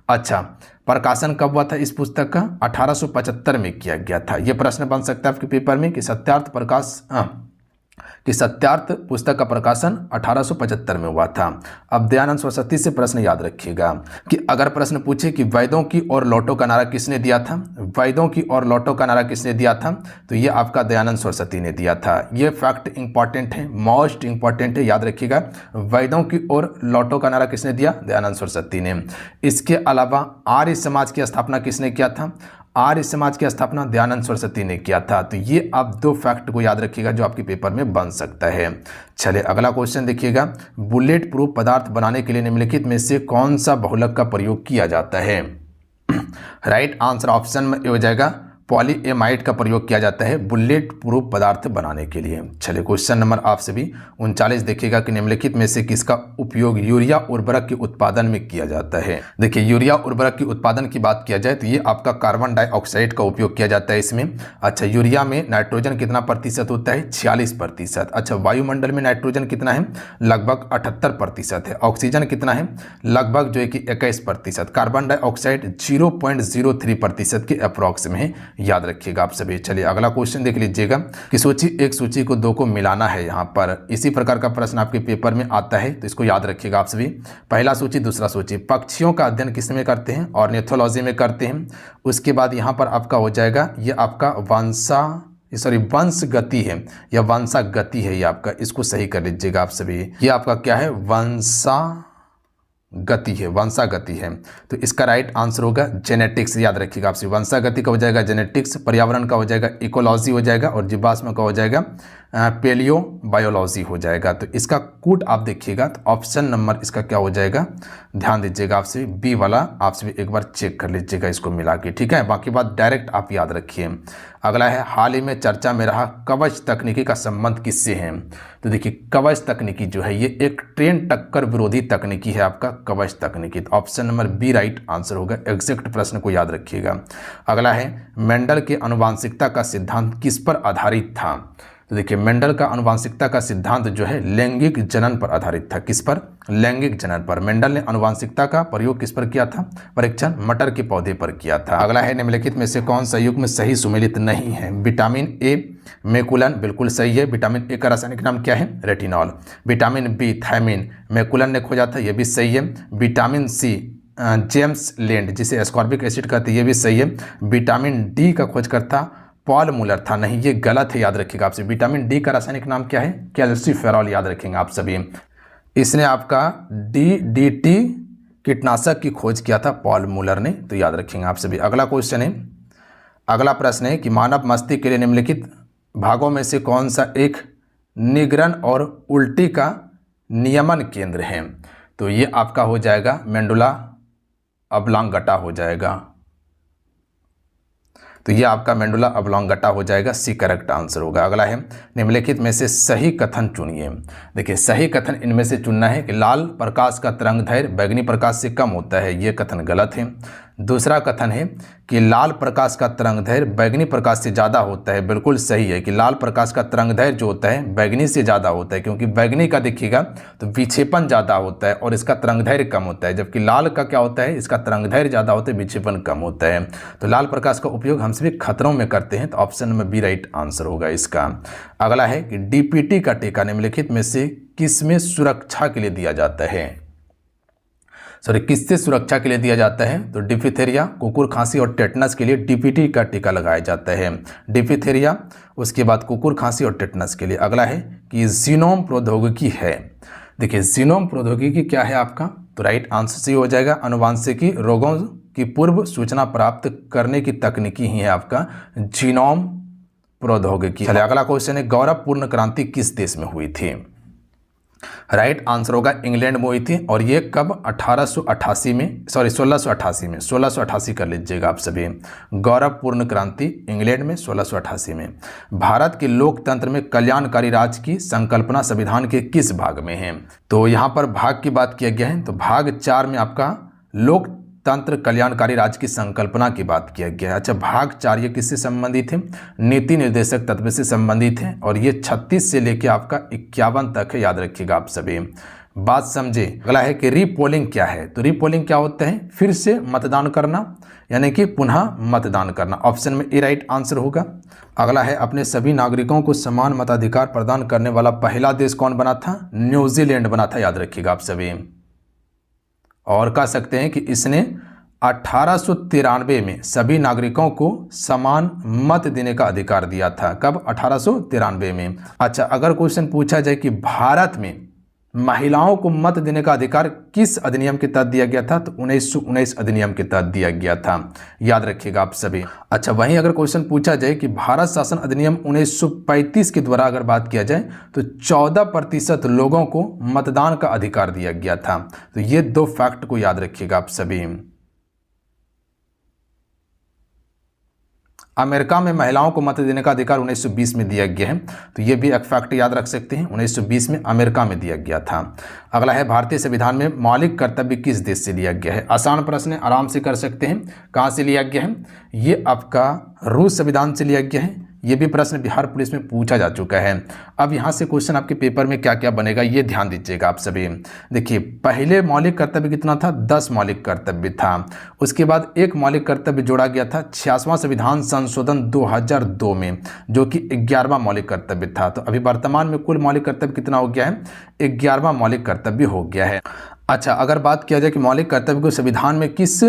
अच्छा, प्रकाशन कब हुआ था इस पुस्तक का? 1875 में किया गया था। यह प्रश्न बन सकता है आपके पेपर में कि सत्यार्थ पुस्तक का प्रकाशन 1875 में हुआ था। अब दयानंद सरस्वती से प्रश्न याद रखिएगा कि अगर प्रश्न पूछे कि वैदों की ओर लौटो का नारा किसने दिया था? वैदों की ओर लौटो का नारा किसने दिया था? तो ये आपका दयानंद सरस्वती ने दिया था। ये फैक्ट इंपॉर्टेंट है, मोस्ट इंपॉर्टेंट है, याद रखिएगा। वैदों की ओर लौटो का नारा किसने दिया? दयानंद सरस्वती ने। इसके अलावा आर्य समाज की स्थापना किसने किया था? आर्य समाज की स्थापना दयानंद सरस्वती ने किया था। तो ये आप 2 फैक्ट को याद रखिएगा जो आपके पेपर में बन सकता है। चलिए अगला क्वेश्चन देखिएगा। बुलेट प्रूफ पदार्थ बनाने के लिए निम्नलिखित में से कौन सा बहुलक का प्रयोग किया जाता है? राइट आंसर ऑप्शन में हो जाएगा पॉलीएमाइड का प्रयोग किया जाता है बुलेट प्रूफ पदार्थ बनाने के लिए। चलिए क्वेश्चन नंबर आप सभी 39 देखिएगा कि निम्नलिखित में से किसका उपयोग यूरिया उर्वरक के उत्पादन में किया जाता है? देखिए, यूरिया उर्वरक के उत्पादन की बात किया जाए तो ये आपका कार्बन डाइऑक्साइड का उपयोग किया जाता है इसमें। अच्छा, यूरिया में नाइट्रोजन कितना प्रतिशत होता है? 46%। अच्छा, वायुमंडल में नाइट्रोजन कितना है? लगभग 78% है। ऑक्सीजन कितना है? लगभग जो है कि 21%। कार्बन डाइऑक्साइड 0.03% के अप्रॉक्स में है, याद रखिएगा आप सभी। चलिए अगला क्वेश्चन देख लीजिएगा कि एक सूची को 2 को मिलाना है। यहाँ पर इसी प्रकार का प्रश्न आपके पेपर में आता है, तो इसको याद रखिएगा आप सभी। पहला सूची, दूसरा सूची। पक्षियों का अध्ययन किस में करते हैं? ऑर्निथोलॉजी में करते हैं। उसके बाद यहाँ पर आपका हो जाएगा ये आपका वंश गति है या वंशा गति है, ये आपका, इसको सही कर लीजिएगा आप सभी। ये आपका क्या है? गति है, वंशागति है। तो इसका राइट आंसर होगा जेनेटिक्स। याद रखिएगा आपसे, वंशागति का हो जाएगा जेनेटिक्स, पर्यावरण का हो जाएगा इकोलॉजी हो जाएगा, और जीवाश्म का हो जाएगा पेलियो बायोलॉजी हो जाएगा। तो इसका कूट आप देखिएगा तो ऑप्शन नंबर इसका क्या हो जाएगा, ध्यान दीजिएगा आपसे, बी वाला आपसे भी एक बार चेक कर लीजिएगा इसको मिला के, ठीक है। बाकी बात डायरेक्ट आप याद रखिए। अगला है, हाल ही में चर्चा में रहा कवच तकनीकी का संबंध किससे है। तो देखिए कवच तकनीकी जो है ये एक ट्रेन टक्कर विरोधी तकनीकी है आपका कवच तकनीकी। तो option number B right answer होगा, एग्जैक्ट प्रश्न को याद रखिएगा। अगला है, मेंडल के आनुवंशिकता का सिद्धांत किस पर आधारित था। तो देखिए मेंडल का आनुवंशिकता का सिद्धांत जो है लैंगिक जनन पर आधारित था। किस पर, लैंगिक जनन पर। मेंडल ने आनुवंशिकता का प्रयोग किस पर किया था, परीक्षण मटर के पौधे पर किया था। अगला है, निम्नलिखित में से कौन सा युग्म सही सुमेलित नहीं है। विटामिन ए मैकुलन बिल्कुल सही है। विटामिन ए का रासायनिक नाम क्या है, रेटिनॉल। विटामिन बी थायमिन, मैकुलन ने खोजा था, यह भी सही है। विटामिन सी जेम्स लैंड जिसे एस्कॉर्बिक एसिड कहते हैं, ये भी सही है। विटामिन डी का खोजकर्ता पॉल मूलर था, नहीं ये गलत है, याद रखिएगा आपसे। विटामिन डी का रासायनिक नाम क्या है, कैल्सिफेरॉल, याद रखेंगे आप सभी। इसने आपका डीडीटी कीटनाशक की खोज किया था पॉल मूलर ने, तो याद रखेंगे आप सभी। अगला क्वेश्चन है, अगला प्रश्न है कि मानव मस्तिष्क के लिए निम्नलिखित भागों में से कौन सा एक निगरण और उल्टी का नियमन केंद्र है। तो ये आपका हो जाएगा मेंडुला ऑब्लांगटा हो जाएगा। तो ये आपका मेंडुला ऑब्लांगटा हो जाएगा, सी करेक्ट आंसर होगा। अगला है, निम्नलिखित में से सही कथन चुनिए। देखिए सही कथन इनमें से चुनना है कि लाल प्रकाश का तरंगदैर्घ्य बैगनी प्रकाश से कम होता है, ये कथन गलत है। दूसरा कथन है कि लाल प्रकाश का तरंगदैर्घ्य बैगनी प्रकाश से ज़्यादा होता है, बिल्कुल सही है कि लाल प्रकाश का तरंगदैर्घ्य जो होता है बैगनी से ज़्यादा होता है, क्योंकि बैगनी का देखिएगा तो विक्षेपण ज़्यादा होता है और इसका तरंगदैर्घ्य कम होता है, जबकि लाल का क्या होता है, इसका तरंगदैर्घ्य ज़्यादा होता है, विक्षेपण कम होता है। तो लाल प्रकाश का उपयोग हम सभी खतरों में करते हैं, तो option number B right answer होगा इसका। अगला है कि डीपीटी का टीका निम्नलिखित में से किसमें सुरक्षा के लिए दिया जाता है। किससे सुरक्षा के लिए दिया जाता है। तो डिफिथेरिया, कुकुर खांसी और टेटनस के लिए डीपीटी का टीका लगाया जाता है। डिफिथेरिया, उसके बाद कुकुर खांसी और टेटनस के लिए। अगला है कि जीनोम प्रौद्योगिकी है। देखिए जीनोम प्रौद्योगिकी क्या है आपका, तो राइट आंसर सी हो जाएगा, आनुवांशिकी रोगों की पूर्व सूचना प्राप्त करने की तकनीकी ही है आपका जीनोम प्रौद्योगिकी। चलिए अगला क्वेश्चन है, गौरवपूर्ण क्रांति किस देश में हुई थी। राइट आंसर होगा इंग्लैंड में हुई थी, और ये कब 1688 में 1688 कर लीजिएगा आप सभी। गौरवपूर्ण क्रांति इंग्लैंड में 1688 में। भारत के लोकतंत्र में कल्याणकारी राज्य की संकल्पना संविधान के किस भाग में है। तो यहाँ पर भाग की बात किया गया है, तो भाग 4 में आपका लोकतंत्र कल्याणकारी राज्य की संकल्पना की बात किया गया है। अच्छा भाग 4 ये किससे संबंधित है, नीति निर्देशक तत्व से संबंधित है, और ये 36 से लेकर आपका 51 तक है, याद रखिएगा आप सभी, बात समझे। अगला है कि रीपोलिंग क्या है। तो रीपोलिंग क्या होता है, फिर से मतदान करना, यानी कि पुनः मतदान करना। ऑप्शन में ए राइट आंसर होगा। अगला है, अपने सभी नागरिकों को समान मताधिकार प्रदान करने वाला पहला देश कौन बना था, न्यूजीलैंड बना था, याद रखिएगा आप सभी। और कह सकते हैं कि इसने 1893 में सभी नागरिकों को समान मत देने का अधिकार दिया था। कब, 1893 में। अच्छा अगर क्वेश्चन पूछा जाए कि भारत में महिलाओं को मत देने का अधिकार किस अधिनियम के तहत दिया गया था, तो 1919 अधिनियम के तहत दिया गया था, याद रखिएगा आप सभी। अच्छा वहीं अगर क्वेश्चन पूछा जाए कि भारत शासन अधिनियम 1935 के द्वारा अगर बात किया जाए तो 14% लोगों को मतदान का अधिकार दिया गया था। तो ये दो फैक्ट को याद रखिएगा आप सभी। अमेरिका में महिलाओं को मत देने का अधिकार 1920 में दिया गया है, तो ये भी एक फैक्ट याद रख सकते हैं, 1920 में अमेरिका में दिया गया था। अगला है, भारतीय संविधान में मौलिक कर्तव्य किस देश से लिया गया है। आसान प्रश्न है, आराम से कर सकते हैं। कहाँ से लिया गया है, ये आपका रूस संविधान से लिया गया है। ये भी प्रश्न बिहार पुलिस में पूछा जा चुका है। अब यहाँ से क्वेश्चन आपके पेपर में क्या क्या बनेगा ये ध्यान दीजिएगा आप सभी। देखिए पहले मौलिक कर्तव्य कितना था, 10 मौलिक कर्तव्य था। उसके बाद एक मौलिक कर्तव्य जोड़ा गया था 66वां संविधान संशोधन 2002 में, जो कि 11वां मौलिक कर्तव्य था। तो अभी वर्तमान में कुल मौलिक कर्तव्य कितना हो गया है, 11वां मौलिक कर्तव्य हो गया है। अच्छा अगर बात किया जाए कि मौलिक कर्तव्य को संविधान में किस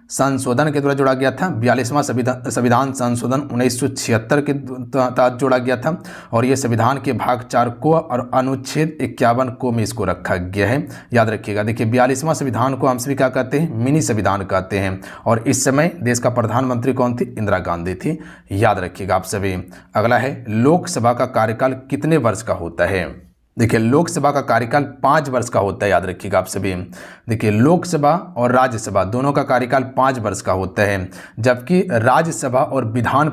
संशोधन के द्वारा जोड़ा गया था। 42वां संविधान संशोधन 1976 के तहत जोड़ा गया था और ये संविधान के भाग 4 को और अनुच्छेद 51 को में इसको रखा गया है, याद रखिएगा। देखिए 42वां संविधान को हम सभी क्या कहते हैं, मिनी संविधान कहते हैं और इस समय देश का प्रधानमंत्री कौन थी, इंदिरा गांधी थी, याद रखिएगा आप सभी। अगला है लोकसभा का कार्यकाल कितने वर्ष का होता है। देखिए लोकसभा का कार्यकाल 5 वर्ष का होता है, याद रखिएगा आप सभी। देखिए लोकसभा और राज्यसभा दोनों का कार्यकाल 5 वर्ष का होता है, जबकि राज्यसभा और विधान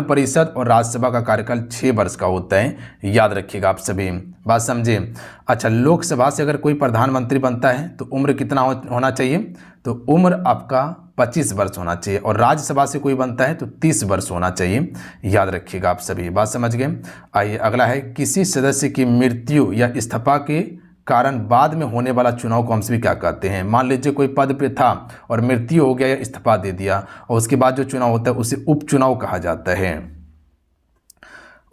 परिषद और राज्यसभा का कार्यकाल 6 वर्ष का होता है, याद रखिएगा आप सभी। बात समझे। अच्छा, लोकसभा से अगर कोई प्रधानमंत्री बनता है तो उम्र कितना होना चाहिए, तो उम्र आपका 25 वर्ष होना चाहिए और राज्यसभा से कोई बनता है तो 30 वर्ष होना चाहिए, याद रखिएगा आप सभी। बात समझ गए। आइए अगला है किसी सदस्य की मृत्यु या इस्तीफा के कारण बाद में होने वाला चुनाव को हम सभी क्या कहते हैं। मान लीजिए कोई पद पे था और मृत्यु हो गया या इस्तीफा दे दिया और उसके बाद जो चुनाव होता है उसे उपचुनाव कहा जाता है।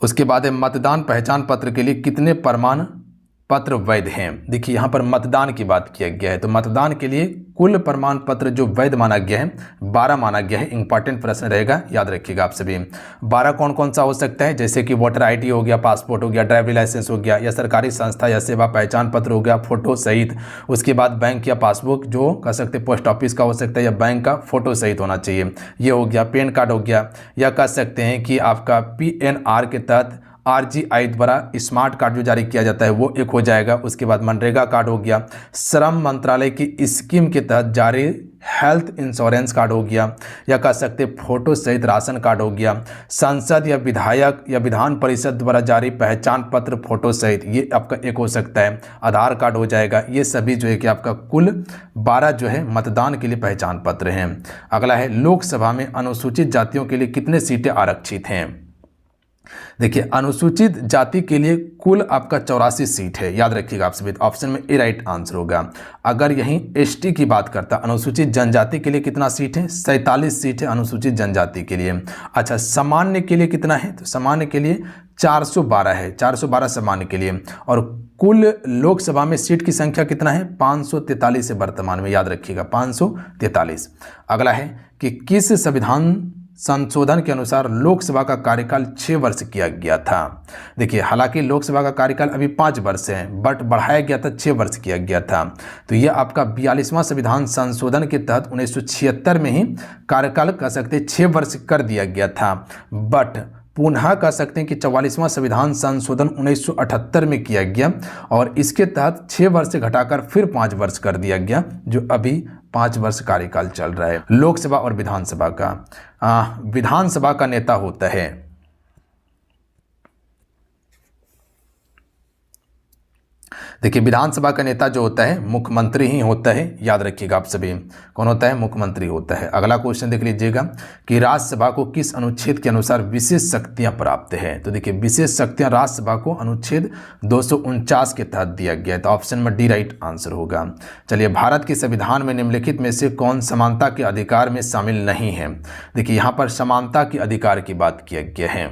उसके बाद है मतदान पहचान पत्र के लिए कितने प्रमाण पत्र वैध हैं। देखिए यहाँ पर मतदान की बात किया गया है तो मतदान के लिए कुल प्रमाण पत्र जो वैध माना गया है 12 माना गया है। इंपॉर्टेंट प्रश्न रहेगा, याद रखिएगा आप सभी। 12 कौन कौन सा हो सकता है, जैसे कि वोटर आईडी हो गया, पासपोर्ट हो गया, ड्राइविंग लाइसेंस हो गया, या सरकारी संस्था या सेवा पहचान पत्र हो गया, फोटो सहित। उसके बाद बैंक या पासबुक जो कह सकते पोस्ट ऑफिस का हो सकता है या बैंक का फोटो सहित होना चाहिए, ये हो गया। पैन कार्ड हो गया, या कह सकते हैं कि आपका PNR के तहत RGI द्वारा स्मार्ट कार्ड जो जारी किया जाता है वो एक हो जाएगा। उसके बाद मनरेगा कार्ड हो गया, श्रम मंत्रालय की स्कीम के तहत जारी हेल्थ इंश्योरेंस कार्ड हो गया, या कह सकते फोटो सहित राशन कार्ड हो गया, संसद या विधायक या विधान परिषद द्वारा जारी पहचान पत्र फोटो सहित, ये आपका एक हो सकता है। आधार कार्ड हो जाएगा। ये सभी जो है कि आपका कुल 12 जो है मतदान के लिए पहचान पत्र हैं। अगला है लोकसभा में अनुसूचित जातियों के लिए कितने सीटें आरक्षित हैं। देखिए अनुसूचित जाति के लिए कुल आपका 84 सीट है, याद रखिएगा आप सभी। ऑप्शन में ए राइट आंसर होगा। अगर यहीं ST की बात करता अनुसूचित जनजाति के लिए कितना सीट है, 47 सीट है अनुसूचित जनजाति के लिए। अच्छा, सामान्य के लिए कितना है, तो सामान्य के लिए 412 है, 412 सामान्य के लिए। और कुल लोकसभा में सीट की संख्या कितना है, 543 है वर्तमान में, याद रखिएगा 543। अगला है कि किस संविधान संशोधन के अनुसार लोकसभा का कार्यकाल 6 वर्ष किया गया था। देखिए हालांकि लोकसभा का कार्यकाल अभी 5 वर्ष है बट बढ़ाया गया था, 6 वर्ष किया गया था। तो यह आपका 42वां संविधान संशोधन के तहत 1976 में ही कार्यकाल कह सकते 6 वर्ष कर दिया गया था, बट पुनः कह सकते हैं कि 44वां संविधान संशोधन 1978 में किया गया और इसके तहत 6 वर्ष से घटाकर फिर 5 वर्ष कर दिया गया, जो अभी 5 वर्ष कार्यकाल चल रहा है। लोकसभा और विधानसभा का विधानसभा का नेता होता है, देखिए विधानसभा का नेता जो होता है मुख्यमंत्री ही होता है, याद रखिएगा आप सभी। कौन होता है, मुख्यमंत्री होता है। अगला क्वेश्चन देख लीजिएगा कि राज्यसभा को किस अनुच्छेद के अनुसार विशेष शक्तियां प्राप्त है। तो देखिए विशेष शक्तियां राज्यसभा को अनुच्छेद 249 के तहत दिया गया है, तो ऑप्शन में डी राइट आंसर होगा। चलिए भारत के संविधान में निम्नलिखित में से कौन समानता के अधिकार में शामिल नहीं है। देखिए यहाँ पर समानता के अधिकार की बात किया गया है।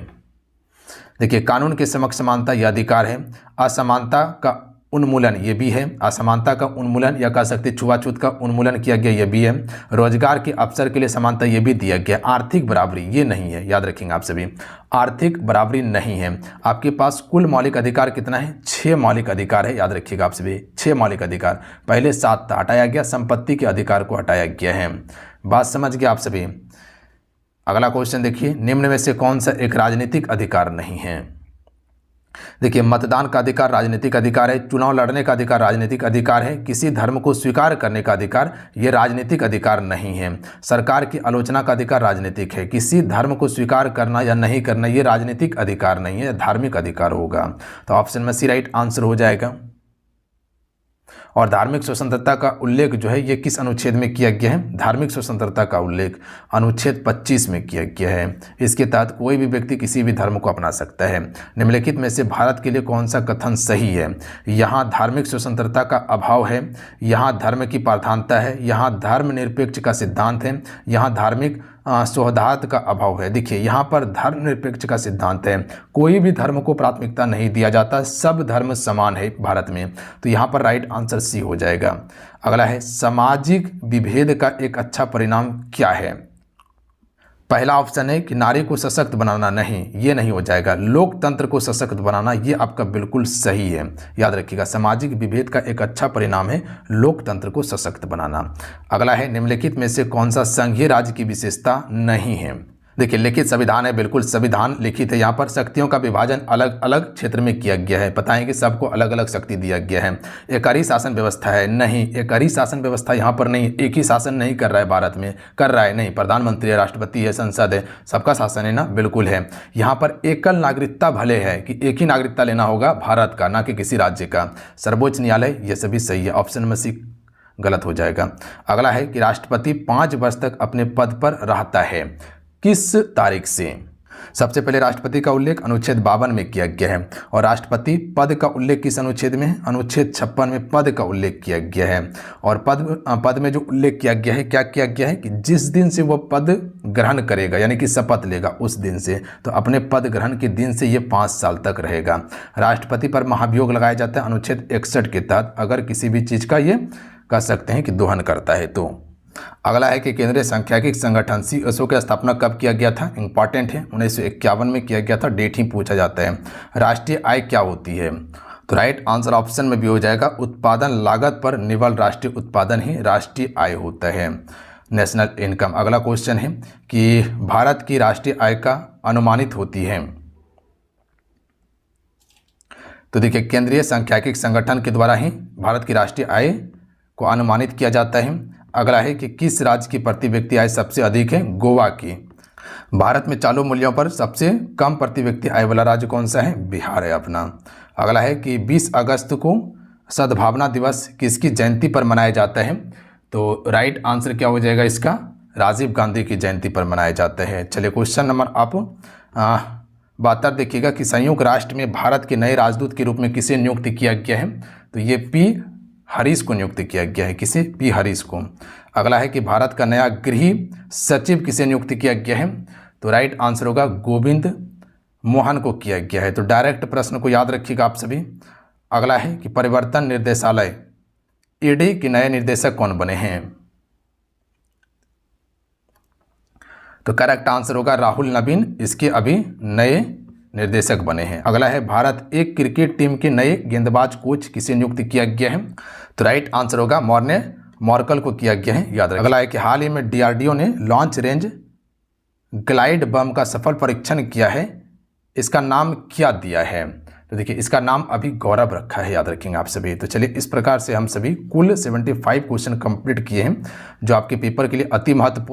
देखिए कानून के समक्ष समानता यह अधिकार है। असमानता का उन्मूलन ये भी है, असमानता का उन्मूलन या कह सकते छुआछूत का उन्मूलन किया गया ये भी है। रोजगार के अवसर के लिए समानता ये भी दिया गया। आर्थिक बराबरी ये नहीं है, याद रखेंगे आप सभी, आर्थिक बराबरी नहीं है। आपके पास कुल मौलिक अधिकार कितना है, 6 मौलिक अधिकार है, याद रखिएगा आप सभी, 6 मौलिक अधिकार। पहले 7 था, हटाया गया, संपत्ति के अधिकार को हटाया गया है। बात समझ गए आप सभी। अगला क्वेश्चन देखिए, निम्न में से कौन सा एक राजनीतिक अधिकार नहीं है। देखिए मतदान का अधिकार राजनीतिक अधिकार है, चुनाव लड़ने का अधिकार राजनीतिक अधिकार है, किसी धर्म को स्वीकार करने का अधिकार ये राजनीतिक अधिकार नहीं है, सरकार की आलोचना का अधिकार राजनीतिक है, किसी धर्म को स्वीकार करना या नहीं करना ये राजनीतिक अधिकार नहीं है, धार्मिक अधिकार होगा। तो ऑप्शन में सी राइट आंसर हो जाएगा। और धार्मिक स्वतंत्रता का उल्लेख जो है ये किस अनुच्छेद में किया गया है, धार्मिक स्वतंत्रता का उल्लेख अनुच्छेद 25 में किया गया है। इसके तहत कोई भी व्यक्ति किसी भी धर्म को अपना सकता है। निम्नलिखित में से भारत के लिए कौन सा कथन सही है। यहाँ धार्मिक स्वतंत्रता का अभाव है, यहाँ धर्म की प्रधानता है, यहाँ धर्मनिरपेक्ष का सिद्धांत है, यहाँ धार्मिक सौहार्द का अभाव है। देखिए यहाँ पर धर्मनिरपेक्ष का सिद्धांत है, कोई भी धर्म को प्राथमिकता नहीं दिया जाता, सब धर्म समान है भारत में। तो यहाँ पर राइट आंसर सी हो जाएगा। अगला है सामाजिक विभेद का एक अच्छा परिणाम क्या है। पहला ऑप्शन है कि नारी को सशक्त बनाना, नहीं ये नहीं हो जाएगा। लोकतंत्र को सशक्त बनाना, ये आपका बिल्कुल सही है। याद रखिएगा सामाजिक विभेद का एक अच्छा परिणाम है लोकतंत्र को सशक्त बनाना। अगला है निम्नलिखित में से कौन सा संघीय राज्य की विशेषता नहीं है। देखिए लिखित संविधान है, बिल्कुल संविधान लिखित है। यहाँ पर शक्तियों का विभाजन अलग अलग क्षेत्र में किया गया है, पता है कि सबको अलग अलग शक्ति दिया गया है। एकरी शासन व्यवस्था है, नहीं एकरी शासन व्यवस्था यहाँ पर नहीं, एक ही शासन नहीं कर रहा है भारत में, कर रहा है नहीं, प्रधानमंत्री है, राष्ट्रपति है, संसद है, सबका शासन है ना, बिल्कुल है। यहाँ पर एकल नागरिकता भले है कि एक ही नागरिकता लेना होगा भारत का, ना कि किसी राज्य का। सर्वोच्च न्यायालय, ये सभी सही है, ऑप्शन नंबर सी गलत हो जाएगा। अगला है कि राष्ट्रपति 5 वर्ष तक अपने पद पर रहता है, किस तारीख से। सबसे पहले राष्ट्रपति का उल्लेख अनुच्छेद 52 में किया गया है, और राष्ट्रपति पद का उल्लेख किस अनुच्छेद में है, अनुच्छेद 56 में पद का उल्लेख किया गया है। और पद में जो उल्लेख किया गया है, क्या किया गया है कि जिस दिन से वह पद ग्रहण करेगा, यानी कि शपथ लेगा उस दिन से, तो अपने पद ग्रहण के दिन से ये 5 साल तक रहेगा। राष्ट्रपति पर महाभियोग लगाया जाता है अनुच्छेद 61 के तहत, अगर किसी भी चीज़ का ये कह सकते हैं कि दोहन करता है तो। अगला है कि केंद्रीय सांख्यिकी संगठन CSO की स्थापना कब किया गया था, इंपॉर्टेंट है, 1951 में किया गया था, डेट ही पूछा जाता है। राष्ट्रीय आय क्या होती है, तो राइट आंसर ऑप्शन में भी हो जाएगा उत्पादन लागत पर निवल राष्ट्रीय उत्पादन ही राष्ट्रीय आय होता है, नेशनल इनकम। अगला क्वेश्चन है कि भारत की राष्ट्रीय आय का अनुमानित होती है, तो देखिए केंद्रीय सांख्यिकी संगठन के द्वारा ही भारत की राष्ट्रीय आय को अनुमानित किया जाता है। अगला है कि किस राज्य की प्रति व्यक्ति आय सबसे अधिक है, गोवा की। भारत में चालू मूल्यों पर सबसे कम प्रति व्यक्ति आय वाला राज्य कौन सा है, बिहार है अपना। अगला है कि 20 अगस्त को सद्भावना दिवस किसकी जयंती पर मनाया जाता है, तो राइट आंसर क्या हो जाएगा इसका, राजीव गांधी की जयंती पर मनाया जाता है। चलिए क्वेश्चन नंबर आप 72 देखिएगा कि संयुक्त राष्ट्र में भारत के नए राजदूत के रूप में किसे नियुक्त किया गया है, तो ये पी हरीश को नियुक्त किया गया है, किसे, पी हरीश को। अगला है कि भारत का नया गृह सचिव किसे नियुक्त किया गया है, तो राइट आंसर होगा गोविंद मोहन को किया गया है। तो डायरेक्ट प्रश्न को याद रखिएगा आप सभी। अगला है कि परिवर्तन निर्देशालय ईडी के नए निर्देशक कौन बने हैं, तो करेक्ट आंसर होगा राहुल नवीन, इसके अभी नए निर्देशक बने हैं। अगला है भारत एक क्रिकेट टीम के नए गेंदबाज कोच किसे नियुक्त किया गया है, तो राइट आंसर होगा मॉर्कल को किया गया है, याद रखें। अगला है कि हाल ही में DRDO ने लॉन्च रेंज ग्लाइड बम का सफल परीक्षण किया है, इसका नाम क्या दिया है, तो देखिए इसका नाम अभी गौरव रखा है, याद रखेंगे आप सभी। तो चलिए इस प्रकार से हम सभी कुल 75 क्वेश्चन कंप्लीट किए हैं, जो आपके पेपर के लिए अति महत्वपूर्ण